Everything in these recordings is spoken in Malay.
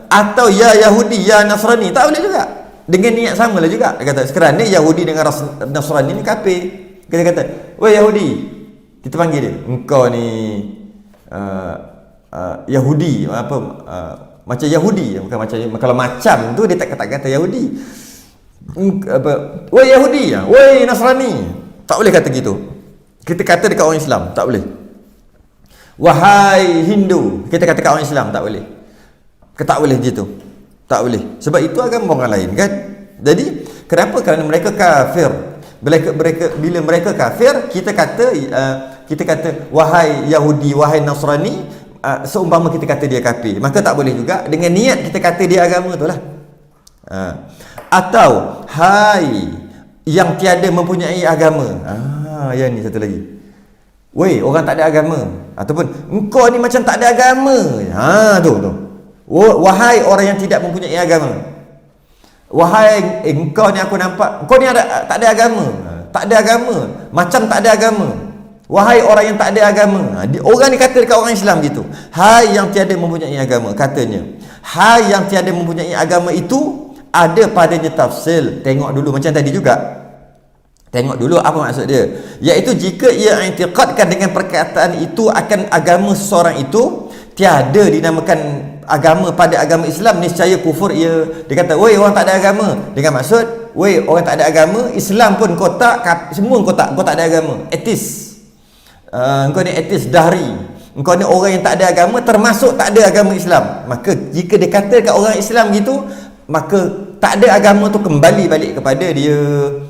Atau ya Yahudi, ya Nasrani, tak boleh juga. Dengan niat sama lah juga. Dia kata kerana Yahudi dengan Nasrani ni kafir. Dia kata, "Woi Yahudi," kita panggil dia, "Engkau ni Yahudi apa, macam Yahudi, bukan macam, kalau macam tu dia tak kata Yahudi. Woi Yahudi, woi Nasrani." Tak boleh kata gitu. Kita kata dekat orang Islam, tak boleh. "Wahai Hindu," kita kata dekat orang Islam, tak boleh. Tak boleh gitu. Tak boleh. Sebab itu agama orang lain kan. Jadi, kenapa? Kerana mereka kafir. Bila mereka kafir, kita kata wahai Yahudi, wahai Nasrani, seumpama kita kata dia kafir. Maka tak boleh juga dengan niat kita kata dia agama tu lah. Atau hai yang tiada mempunyai agama. Yang ni satu lagi. Weh, orang tak ada agama. Ataupun engkau ni macam tak ada agama. Tu. Wahai orang yang tidak mempunyai agama. Wahai engkau ni, aku nampak engkau ni tak ada agama. Tak ada agama, macam tak ada agama. Wahai orang yang tak ada agama. Orang ni kata dekat orang Islam gitu. Hai yang tiada mempunyai agama, katanya. Hai yang tiada mempunyai agama itu ada padanya tafsil. Tengok dulu macam tadi juga. Tengok dulu apa maksud dia. Iaitu jika ia i'tiqadkan dengan perkataan itu akan agama seseorang itu tiada dinamakan agama pada agama Islam, niscaya kufur ia. Dia kata, "Woi orang tak ada agama," dengan maksud, "Woi orang tak ada agama, Islam pun kau tak, semua kau tak ada agama, etis. Engkau ni etis dahri. Engkau ni orang yang tak ada agama, termasuk tak ada agama Islam." Maka jika dia kata kat orang Islam gitu, maka tak ada agama tu kembali balik kepada dia.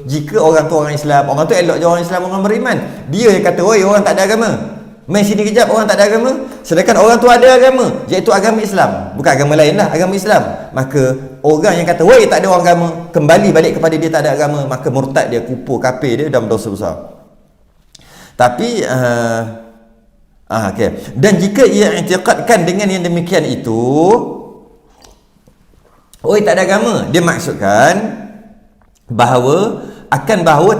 Jika orang tu orang Islam, orang tu elok je orang Islam, orang beriman. Dia yang kata, "Woi orang tak ada agama, main sini kejap, orang tak ada agama." Sedangkan orang tu ada agama, iaitu agama Islam, bukan agama lain lah, agama Islam. Maka orang yang kata, "Woi tak ada orang agama," kembali balik kepada dia tak ada agama, maka murtad dia, kufur, kafir dia, dan berdosa besar. Tapi okay. Dan jika ia i'tiqadkan dengan yang demikian itu, "Oi tak ada agama," dia maksudkan bahawa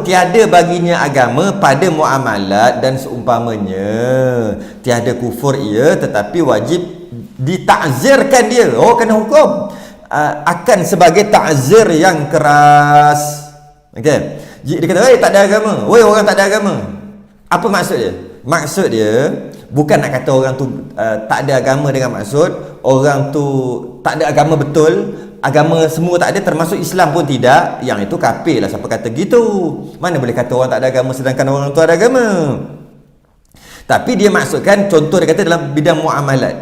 tiada baginya agama pada muamalat dan seumpamanya. Tiada kufur ia, tetapi wajib ditakzirkan dia. Kena hukum akan sebagai takzir yang keras. Okey. Dia kata, "Woi tak ada agama, woi orang tak ada agama." Apa maksud dia? Maksud dia bukan nak kata orang tu tak ada agama dengan maksud orang tu tak ada agama betul, agama semua tak ada, termasuk Islam pun tidak. Yang itu kafir lah, siapa kata gitu. Mana boleh kata orang tak ada agama sedangkan orang tu ada agama. Tapi dia maksudkan, contoh dia kata dalam bidang muamalat,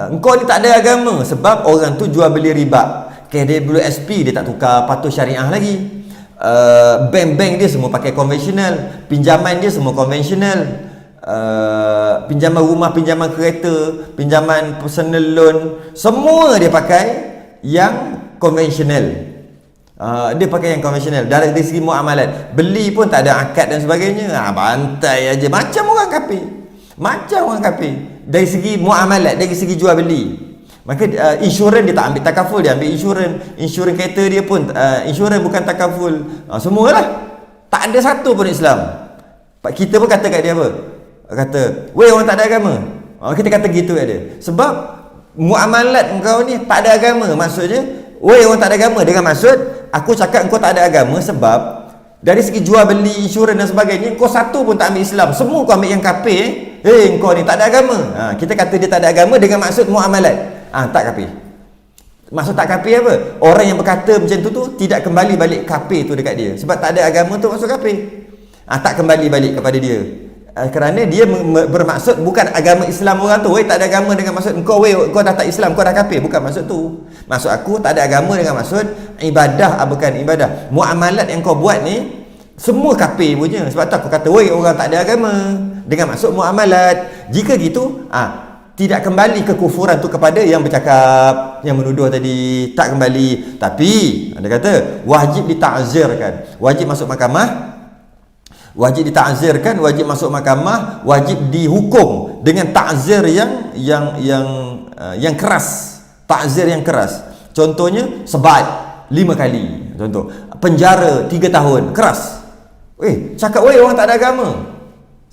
engkau ni tak ada agama sebab orang tu jual beli riba. KWSP dia tak tukar patuh syariah lagi. Bank-bank dia semua pakai konvensional, pinjaman dia semua konvensional, pinjaman rumah, pinjaman kereta, pinjaman personal loan, semua dia pakai yang konvensional. Dia pakai yang konvensional. Dari segi muamalat, beli pun tak ada akad dan sebagainya. Bantai aja, macam orang kafir. Macam orang kafir. Dari segi muamalat, dari segi jual beli. Maka insurans dia tak ambil takaful, dia ambil insurans kereta dia pun insurans bukan takaful. Semualah. Tak ada satu pun Islam. Kita pun kata kat dia apa? Kata, "Weh orang tak ada agama." Kita kata gitu kat dia. Sebab muamalat engkau ni tak ada agama. Maksudnya, weh orang tak ada agama dengan maksud aku cakap engkau tak ada agama sebab dari segi jual beli, insurans dan sebagainya, kau satu pun tak ambil Islam, semua kau ambil yang kafir. Engkau ni tak ada agama. Kita kata dia tak ada agama dengan maksud muamalat. Tak kafir. Maksud tak kafir apa? Orang yang berkata macam tu tidak kembali balik kafir tu dekat dia. Sebab tak ada agama tu maksud kafir. Tak kembali balik kepada dia. Kerana dia bermaksud bukan agama Islam orang tu. Weh tak ada agama dengan maksud engkau kau dah tak Islam, kau dah kafir. Bukan maksud tu. Maksud aku tak ada agama dengan maksud ibadah, bukan ibadah. Muamalat yang kau buat ni semua kafir punya. Sebab tu aku kata weh orang tak ada agama dengan maksud muamalat. Jika gitu, tidak kembali kekufuran tu kepada yang bercakap, yang menuduh tadi, tak kembali. Tapi anda kata wajib ditakzirkan, wajib masuk mahkamah, wajib ditakzirkan, wajib masuk mahkamah, wajib dihukum dengan takzir yang keras, takzir yang keras. Contohnya sebat 5 kali, contoh penjara 3 tahun, keras. Cakap orang tak ada agama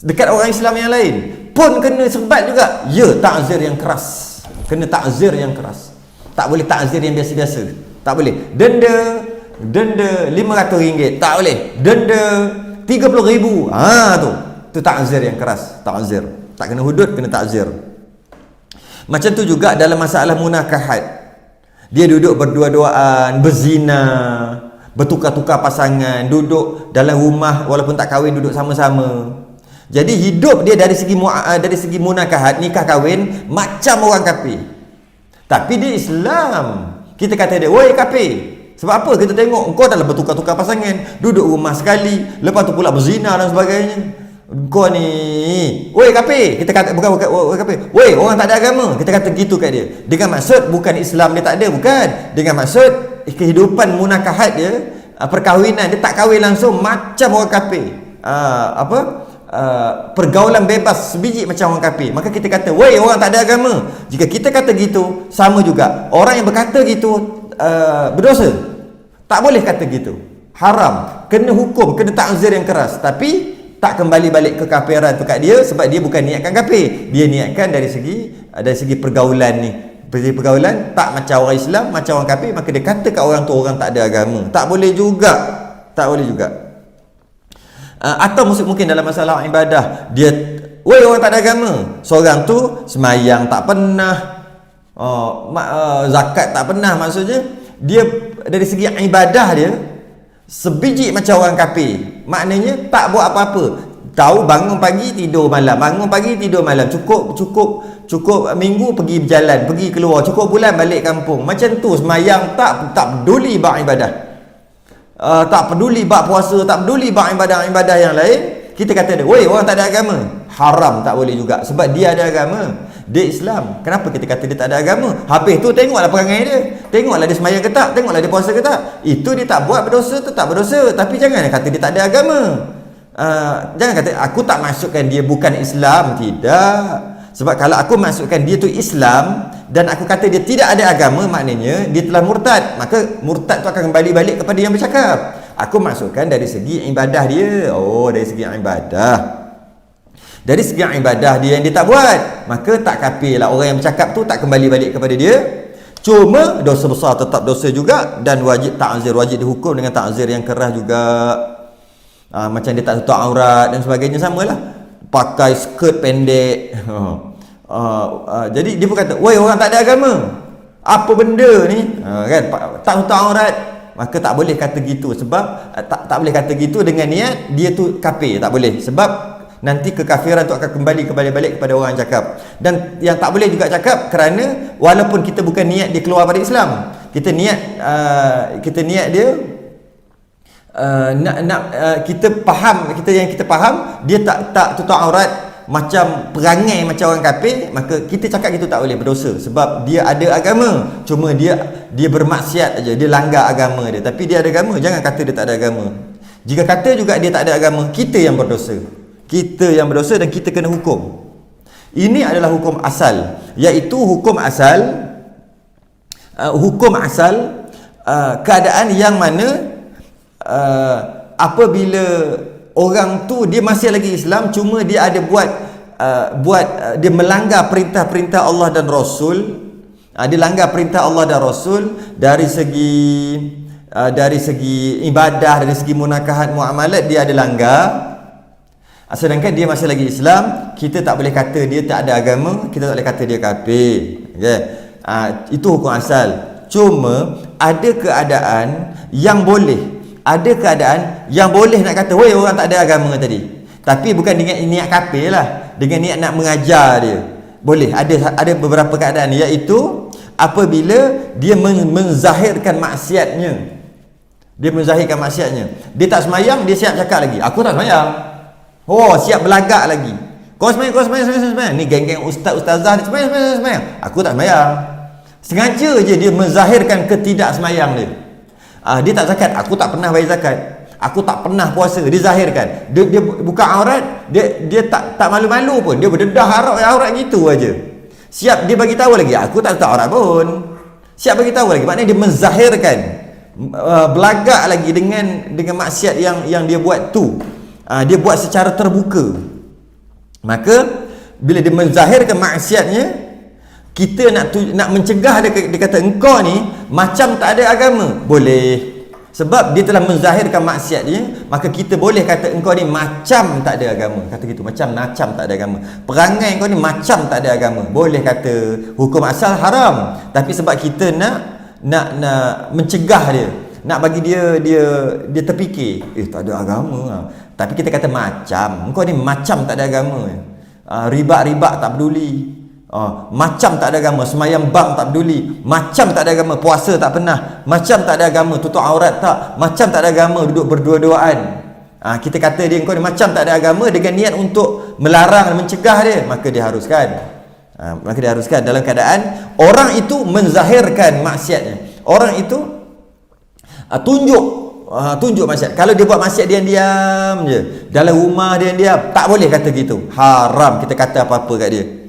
dekat orang Islam yang lain pun kena sebat juga. Ya, takzir yang keras. Kena takzir yang keras. Tak boleh takzir yang biasa-biasa. Tak boleh. Denda RM500. Tak boleh. Denda RM30,000. Tu takzir yang keras. Takzir. Tak kena hudud, kena takzir. Macam tu juga dalam masalah munakahat. Dia duduk berdua-duaan, berzina, bertukar-tukar pasangan, duduk dalam rumah walaupun tak kahwin, duduk sama-sama. Jadi hidup dia dari segi munakahat, nikah kahwin, macam orang kafir. Tapi dia Islam. Kita kata dia, "Woi kafir." Sebab apa? Kita tengok kau dalam bertukar-tukar pasangan, duduk rumah sekali, lepas tu pula berzina dan sebagainya. Kau ni, "Woi kafir." Kita kata bukan kafir. "Woi, orang tak ada agama." Kita kata gitu kat dia. Dengan maksud bukan Islam dia tak ada, bukan. Dengan maksud kehidupan munakahat dia, perkahwinan dia tak kahwin langsung macam orang kafir. Pergaulan bebas sebiji macam orang kafir. Maka kita kata, "Woi, orang tak ada agama." Jika kita kata gitu, sama juga orang yang berkata gitu berdosa. Tak boleh kata gitu. Haram. Kena hukum, kena takzir yang keras. Tapi tak kembali balik ke kafiran tu kat dia, sebab dia bukan niatkan kafir. Dia niatkan dari segi pergaulan ni. Pergaulan tak macam orang Islam, macam orang kafir, maka dia kata kat orang tu orang tak ada agama. Tak boleh juga. Tak boleh juga. Atau mungkin dalam masalah ibadah, dia, "Woi, orang tak ada agama." Seorang tu semayang tak pernah, zakat tak pernah. Maksudnya dia dari segi ibadah dia sebiji macam orang kafir. Maknanya tak buat apa-apa. Tahu bangun pagi tidur malam, bangun pagi tidur malam, cukup minggu pergi berjalan, pergi keluar, cukup bulan balik kampung. Macam tu semayang, tak peduli bab ibadah. Tak peduli bab puasa, tak peduli bab ibadah yang lain. Kita kata dia, "Woi, orang tak ada agama." Haram, tak boleh juga, sebab dia ada agama. Dia Islam. Kenapa kita kata dia tak ada agama? Habis tu tengoklah perangai dia. Tengoklah dia semayang ke tak, tengoklah dia puasa ke tak. Itu dia tak buat berdosa, tetap berdosa. Tapi jangan kata dia tak ada agama. Jangan kata aku tak masukkan dia bukan Islam. Tidak. Sebab kalau aku masukkan dia tu Islam dan aku kata dia tidak ada agama, maknanya dia telah murtad. Maka murtad tu akan kembali balik kepada yang bercakap. Aku masukkan dari segi ibadah dia. Dari segi ibadah. Dari segi ibadah dia yang dia tak buat, maka tak kafir lah. Orang yang bercakap tu tak kembali balik kepada dia. Cuma dosa besar tetap dosa juga, dan wajib ta'zir, wajib dihukum dengan ta'zir yang keras juga. Macam dia tak tutup aurat dan sebagainya, samalah. Pakai skirt pendek. Jadi dia pun kata, "Woi, orang tak ada agama. Apa benda ni?" Kan, tak tutup aurat. Maka tak boleh kata gitu, sebab tak boleh kata gitu dengan niat dia tu kafir. Tak boleh, sebab nanti kekafiran tu akan kembali balik kepada orang yang cakap. Dan yang tak boleh juga cakap, kerana walaupun kita bukan niat dia keluar pada Islam, kita niat dia kita faham, kita faham dia tak tutup aurat, macam perangai macam orang kafir, maka kita cakap gitu tak boleh, berdosa. Sebab dia ada agama, cuma dia bermaksiat aja, dia langgar agama dia. Tapi dia ada agama, jangan kata dia tak ada agama. Jika kata juga dia tak ada agama, kita yang berdosa. Kita yang berdosa dan kita kena hukum. Ini adalah hukum asal, iaitu hukum asal keadaan yang mana apabila orang tu dia masih lagi Islam, cuma dia ada dia melanggar perintah-perintah Allah dan Rasul. Dia langgar perintah Allah dan Rasul dari segi ibadah, dari segi munakahat, muamalat, dia ada langgar. Sedangkan dia masih lagi Islam, kita tak boleh kata dia tak ada agama, kita tak boleh kata dia kafir. Okay? Itu hukum asal. Cuma ada keadaan yang boleh nak kata, "Woi, orang tak ada agama" tadi. Tapi bukan dengan niat kafir lah, dengan niat nak mengajar dia. Boleh. Ada beberapa keadaan, iaitu apabila dia menzahirkan maksiatnya. Dia tak semayang, dia siap cakap lagi, "Aku tak semayang." Siap belagak lagi. Kau semayang. Ni geng-geng ustaz-ustazah ni semayang. Aku tak semayang. Sengaja je dia menzahirkan ketidaksemayang dia. Dia tak zakat, aku tak pernah bayar zakat. Aku tak pernah puasa, dia zahirkan. Dia buka aurat, dia tak malu-malu pun. Dia berdedah aurat gitu aja. Siap dia bagi tahu lagi, aku tak tahu aurat pun. Siap bagi tahu lagi. Maknanya dia menzahirkan, belagak lagi dengan maksiat yang dia buat tu. Dia buat secara terbuka. Maka bila dia menzahirkan maksiatnya, Kita nak mencegah dia kata engkau ni macam tak ada agama, boleh. Sebab dia telah menzahirkan maksiat dia, maka kita boleh kata engkau ni macam tak ada agama. Kata gitu, macam tak ada agama. Perangai kau ni macam tak ada agama. Boleh kata hukum asal haram, tapi sebab kita nak mencegah dia, nak bagi dia terfikir, tak ada agama. Tapi kita kata macam, engkau ni macam tak ada agama. Riba tak peduli. Macam tak ada agama, semayang bang tak peduli, macam tak ada agama, puasa tak pernah, macam tak ada agama, tutup aurat tak, macam tak ada agama, duduk berdua-duaan. Kita kata dia engkau ni macam tak ada agama dengan niat untuk melarang dan mencegah dia, maka diharuskan. Maka diharuskan dalam keadaan orang itu menzahirkan maksiatnya. Orang itu tunjuk maksiat. Kalau dia buat maksiat diam-diam je dalam rumah, dia tak boleh kata gitu. Haram kita kata apa-apa kat dia.